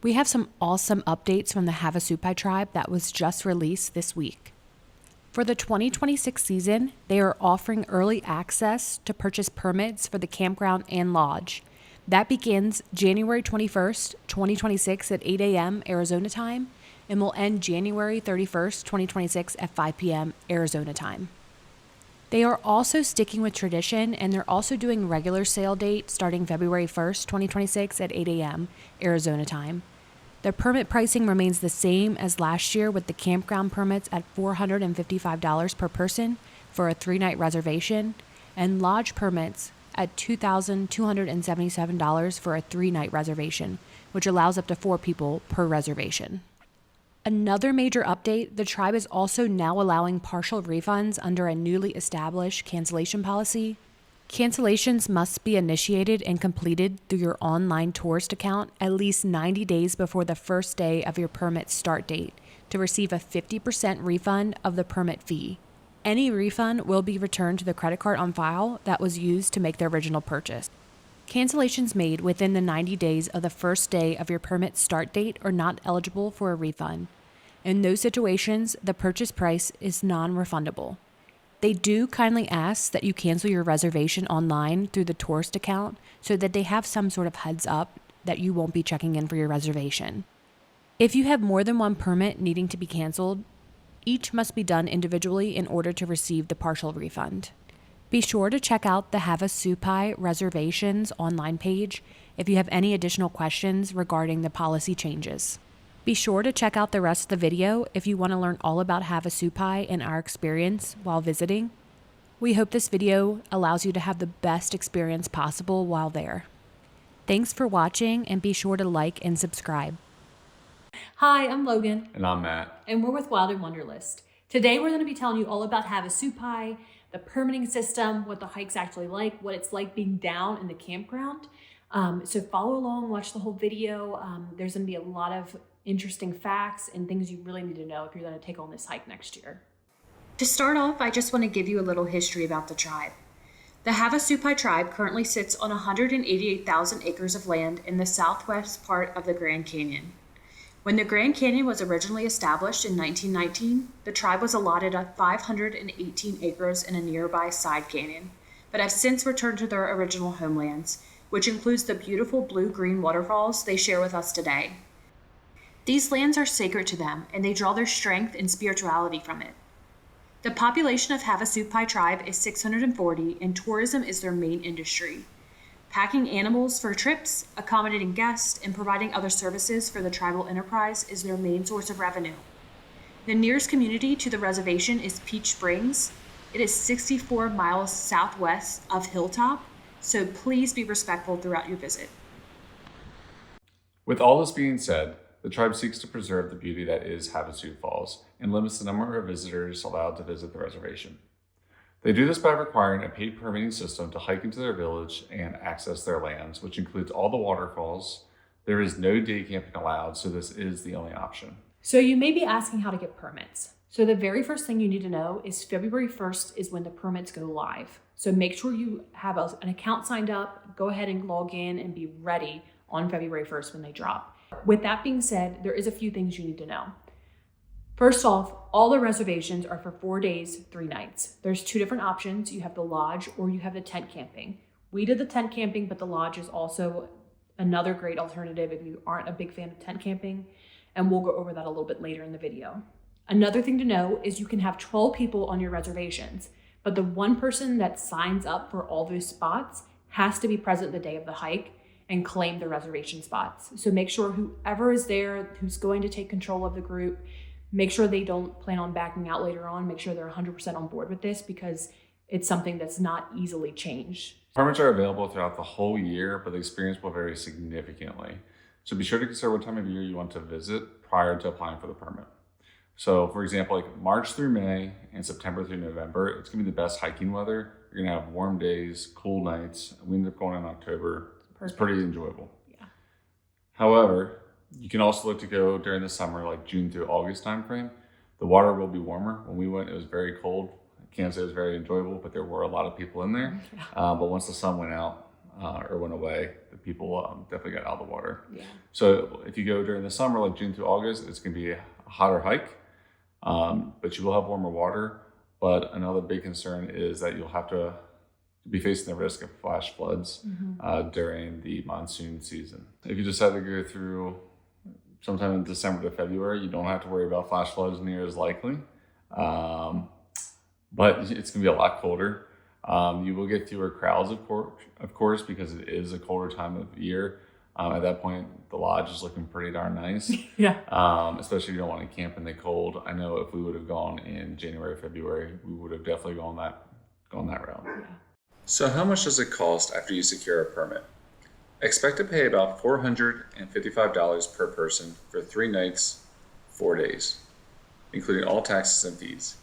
We have some awesome updates from the Havasupai Tribe that was just released this week. For the 2026 season, they are offering early access to purchase permits for the campground and lodge. That begins January 21st, 2026 at 8 a.m. Arizona time and will end January 31st, 2026 at 5 p.m. Arizona time. They are also sticking with tradition, and they're also doing regular sale date starting February 1st, 2026 at 8 a.m. Arizona time. The permit pricing remains the same as last year, with the campground permits at $455 per person for a 3-night reservation and lodge permits at $2,277 for a 3-night reservation, which allows up to 4 people per reservation. Another major update, the tribe is also now allowing partial refunds under a newly established cancellation policy. Cancellations must be initiated and completed through your online tourist account at least 90 days before the first day of your permit start date to receive a 50% refund of the permit fee. Any refund will be returned to the credit card on file that was used to make the original purchase. Cancellations made within the 90 days of the first day of your permit start date are not eligible for a refund. In those situations, the purchase price is non-refundable. They do kindly ask that you cancel your reservation online through the tourist account so that they have some sort of heads up that you won't be checking in for your reservation. If you have more than one permit needing to be canceled, each must be done individually in order to receive the partial refund. Be sure to check out the Havasupai Reservations online page if you have any additional questions regarding the policy changes. Be sure to check out the rest of the video if you want to learn all about Havasupai and our experience while visiting. We hope this video allows you to have the best experience possible while there. Thanks for watching, and be sure to like and subscribe. Hi, I'm Logan. And I'm Matt. And we're with Wild and Wanderlust. Today we're going to be telling you all about Havasupai, the permitting system, what the hike's actually like, what it's like being down in the campground. So follow along, watch the whole video. There's going to be a lot of interesting facts and things you really need to know if you're going to take on this hike next year. To start off, I just want to give you a little history about the tribe. The Havasupai Tribe currently sits on 188,000 acres of land in the southwest part of the Grand Canyon. When the Grand Canyon was originally established in 1919, the tribe was allotted 518 acres in a nearby side canyon, but have since returned to their original homelands, which includes the beautiful blue-green waterfalls they share with us today. These lands are sacred to them, and they draw their strength and spirituality from it. The population of Havasupai Tribe is 640, and tourism is their main industry. Packing animals for trips, accommodating guests, and providing other services for the tribal enterprise is their main source of revenue. The nearest community to the reservation is Peach Springs. It is 64 miles southwest of Hilltop, so please be respectful throughout your visit. With all this being said, the tribe seeks to preserve the beauty that is Havasupai Falls and limits the number of visitors allowed to visit the reservation. They do this by requiring a paid permitting system to hike into their village and access their lands, which includes all the waterfalls. There is no day camping allowed, so this is the only option. So you may be asking how to get permits. So the very first thing you need to know is February 1st is when the permits go live. So make sure you have an account signed up, go ahead and log in and be ready on February 1st when they drop. With that being said, there is a few things you need to know. First off, all the reservations are for 4 days, 3 nights. There's 2 different options. You have the lodge or you have the tent camping. We did the tent camping, but the lodge is also another great alternative if you aren't a big fan of tent camping, and we'll go over that a little bit later in the video. Another thing to know is you can have 12 people on your reservations, but the one person that signs up for all those spots has to be present the day of the hike and claim the reservation spots. So make sure whoever is there, who's going to take control of the group, make sure they don't plan on backing out later on. Make sure they're 100% on board with this, because it's something that's not easily changed. Permits are available throughout the whole year, but the experience will vary significantly. So be sure to consider what time of year you want to visit prior to applying for the permit. So for example, like March through May and September through November, it's gonna be the best hiking weather. You're gonna have warm days, cool nights. We ended up going in October. Perfect. It's pretty enjoyable. Yeah. However, you can also look to go during the summer, like June through August timeframe. The water will be warmer. When we went, it was very cold. I can't say it was very enjoyable, but there were a lot of people in there. Yeah. But once the sun went out, or went away, the people definitely got out of the water. Yeah. So if you go during the summer, like June through August, it's going to be a hotter hike, but you will have warmer water. But another big concern is that you'll have to be facing the risk of flash floods during the monsoon season. If you decide to go through sometime in December to February, you don't have to worry about flash floods near as likely. But it's going to be a lot colder. You will get fewer crowds, of course, because it is a colder time of year. At that point, the lodge is looking pretty darn nice. Yeah. Especially if you don't want to camp in the cold. I know if we would have gone in January, February, we would have definitely gone that route. Yeah. So how much does it cost after you secure a permit? Expect to pay about $455 per person for 3 nights, 4 days, including all taxes and fees.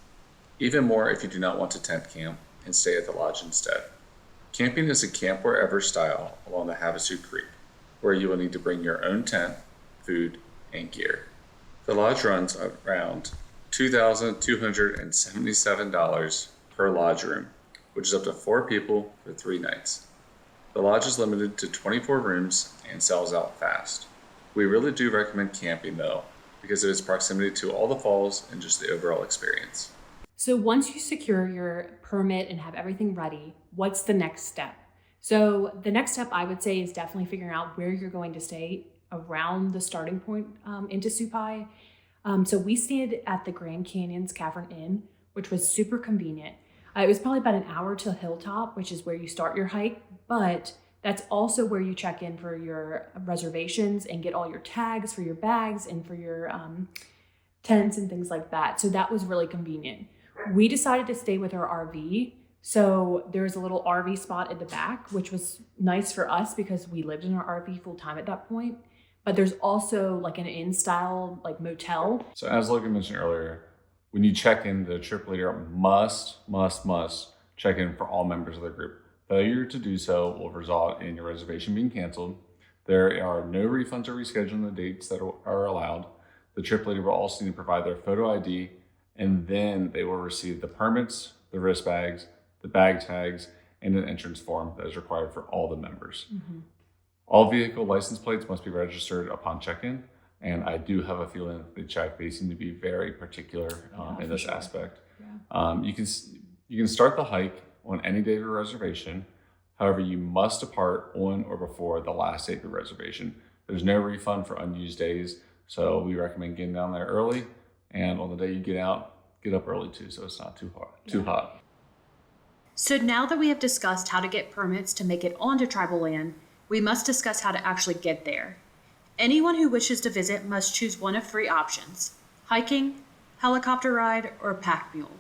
Even more if you do not want to tent camp and stay at the lodge instead. Camping is a camp wherever style along the Havasu Creek, where you will need to bring your own tent, food, and gear. The lodge runs around $2,277 per lodge room, which is up to 4 people for 3 nights. The lodge is limited to 24 rooms and sells out fast. We really do recommend camping though, because of its proximity to all the falls and just the overall experience. So once you secure your permit and have everything ready, what's the next step? So the next step I would say is definitely figuring out where you're going to stay around the starting point into Supai. So we stayed at the Grand Canyon's Cavern Inn, which was super convenient. It was probably about an hour to Hilltop, which is where you start your hike, but that's also where you check in for your reservations and get all your tags for your bags and for your tents and things like that. So that was really convenient. We decided to stay with our RV. So there's a little RV spot at the back, which was nice for us because we lived in our RV full time at that point. But there's also like an inn style like motel. So as Logan mentioned earlier, when you check in, the trip leader must check in for all members of the group. Failure to do so will result in your reservation being canceled. There are no refunds or rescheduling the dates that are allowed. The trip leader will also need to provide their photo ID, and then they will receive the permits, the wrist bags, the bag tags, and an entrance form that is required for all the members. Mm-hmm. All vehicle license plates must be registered upon check-in, and I do have a feeling that they seem to be very particular in this aspect. Yeah. You can start the hike on any day of your reservation. However, you must depart on or before the last day of your reservation. There's no refund for unused days, so we recommend getting down there early. And on the day you get out, get up early too, so it's not too hot. So now that we have discussed how to get permits to make it onto tribal land, we must discuss how to actually get there. Anyone who wishes to visit must choose one of 3 options: hiking, helicopter ride, or pack mule.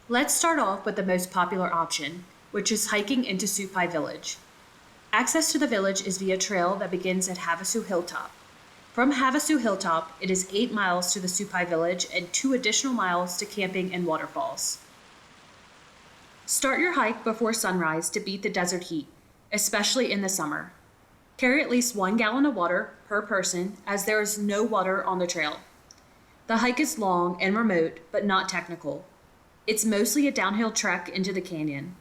Let's start off with the most popular option, which is hiking into Supai Village. Access to the village is via trail that begins at Havasu Hilltop. From Havasu Hilltop, it is 8 miles to the Supai Village and 2 additional miles to camping and waterfalls. Start your hike before sunrise to beat the desert heat, especially in the summer. Carry at least 1 gallon of water per person, as there is no water on the trail. The hike is long and remote, but not technical. It's mostly a downhill trek into the canyon.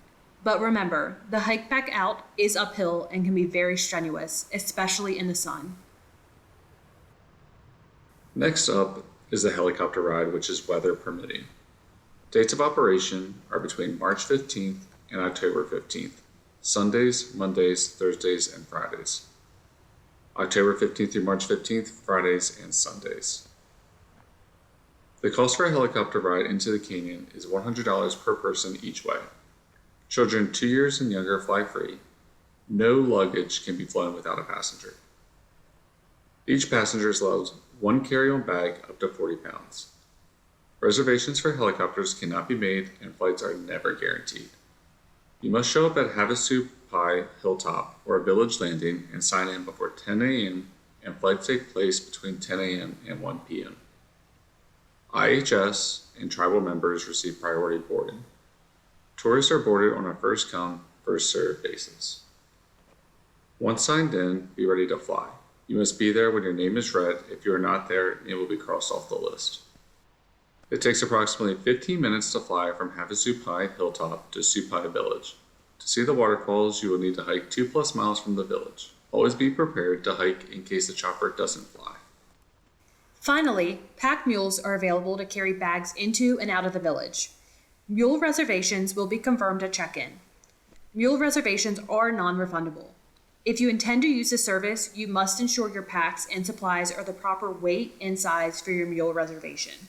But remember, the hike back out is uphill and can be very strenuous, especially in the sun. Next up is the helicopter ride, which is weather permitting. Dates of operation are between March 15th and October 15th. Sundays, Mondays, Thursdays, and Fridays. October 15th through March 15th, Fridays and Sundays. The cost for a helicopter ride into the canyon is $100 per person each way. Children 2 years and younger fly free. No luggage can be flown without a passenger. Each passenger is allowed 1 carry-on bag up to 40 pounds. Reservations for helicopters cannot be made and flights are never guaranteed. You must show up at Havasupai Hilltop or a village landing and sign in before 10 a.m. and flights take place between 10 a.m. and 1 p.m. IHS and tribal members receive priority boarding. Tourists are boarded on a first-come, first-served basis. Once signed in, be ready to fly. You must be there when your name is read. If you are not there, it will be crossed off the list. It takes approximately 15 minutes to fly from Havasupai Hilltop to Supai Village. To see the waterfalls, you will need to hike 2+ miles from the village. Always be prepared to hike in case the chopper doesn't fly. Finally, pack mules are available to carry bags into and out of the village. Mule reservations will be confirmed at check-in. Mule reservations are non-refundable. If you intend to use the service, you must ensure your packs and supplies are the proper weight and size for your mule reservation.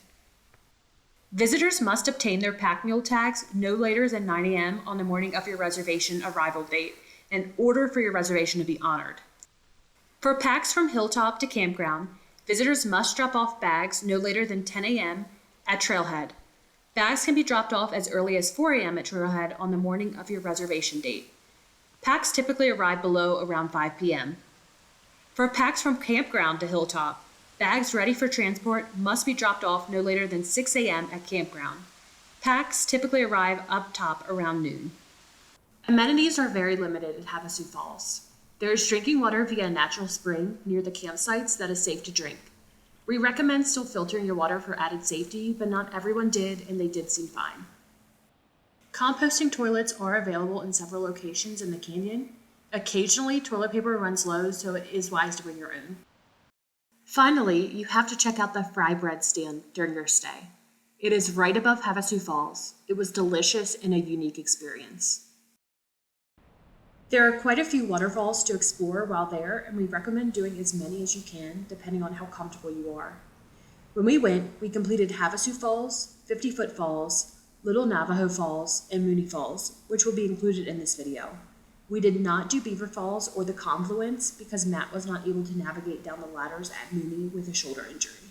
Visitors must obtain their pack mule tags no later than 9 a.m. on the morning of your reservation arrival date in order for your reservation to be honored. For packs from hilltop to campground, visitors must drop off bags no later than 10 a.m. at Trailhead. Bags can be dropped off as early as 4 a.m. at Trailhead on the morning of your reservation date. Packs typically arrive below around 5 p.m. For packs from campground to hilltop, bags ready for transport must be dropped off no later than 6 a.m. at campground. Packs typically arrive up top around noon. Amenities are very limited at Havasupai Falls. There is drinking water via a natural spring near the campsites that is safe to drink. We recommend still filtering your water for added safety, but not everyone did, and they did seem fine. Composting toilets are available in several locations in the canyon. Occasionally, toilet paper runs low, so it is wise to bring your own. Finally, you have to check out the fry bread stand during your stay. It is right above Havasupai Falls. It was delicious and a unique experience. There are quite a few waterfalls to explore while there, and we recommend doing as many as you can, depending on how comfortable you are. When we went, we completed Havasupai Falls, 50-Foot Falls, Little Navajo Falls, and Mooney Falls, which will be included in this video. We did not do Beaver Falls or the Confluence because Matt was not able to navigate down the ladders at Mooney with a shoulder injury.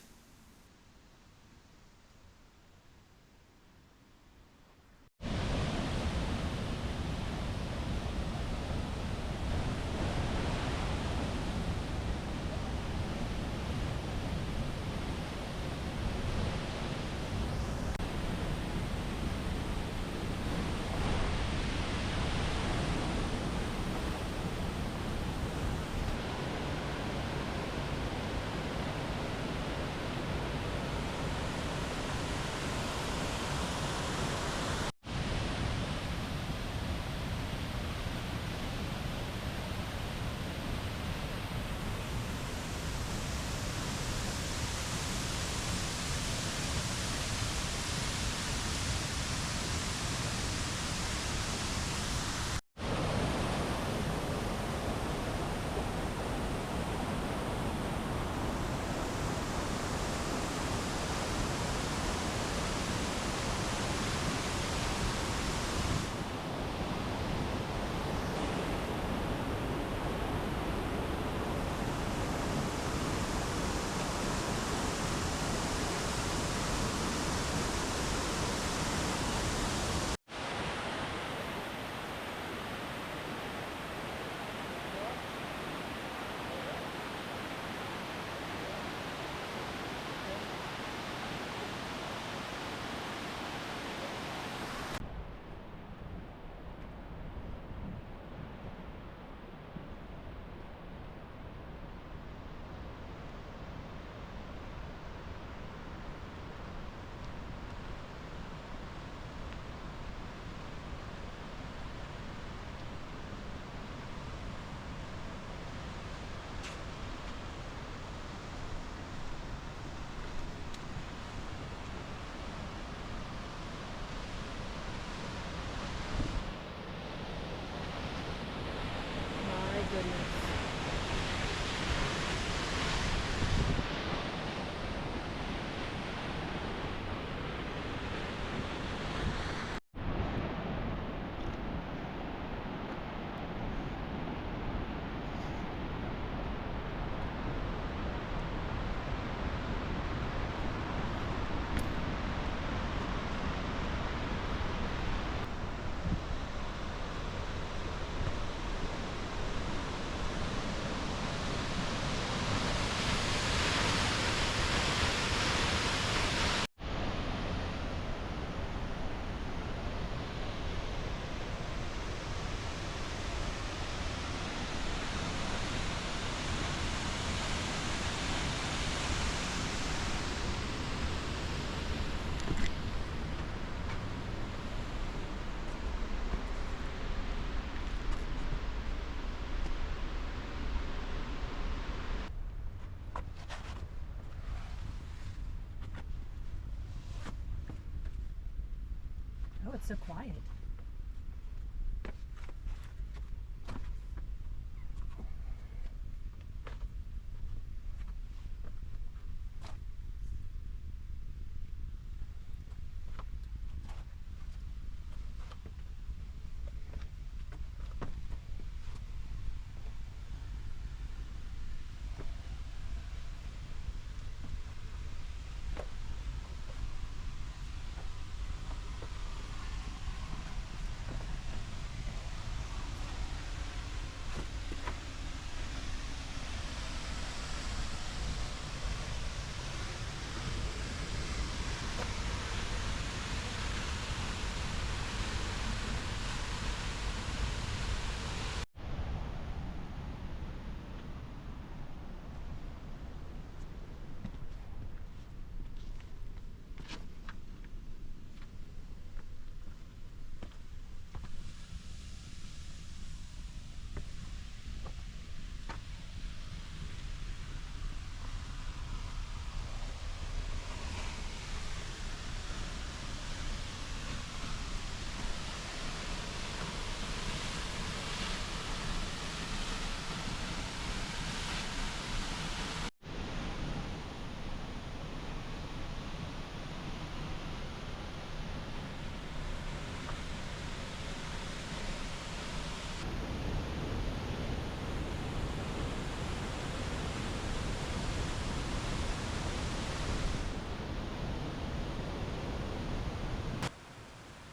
it's so quiet.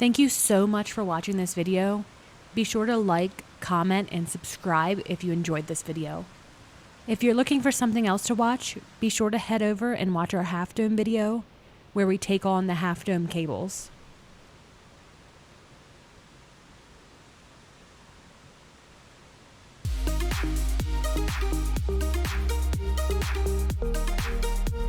Thank you so much for watching this video. Be sure to like, comment, and subscribe if you enjoyed this video. If you're looking for something else to watch, be sure to head over and watch our Half Dome video, where we take on the Half Dome cables.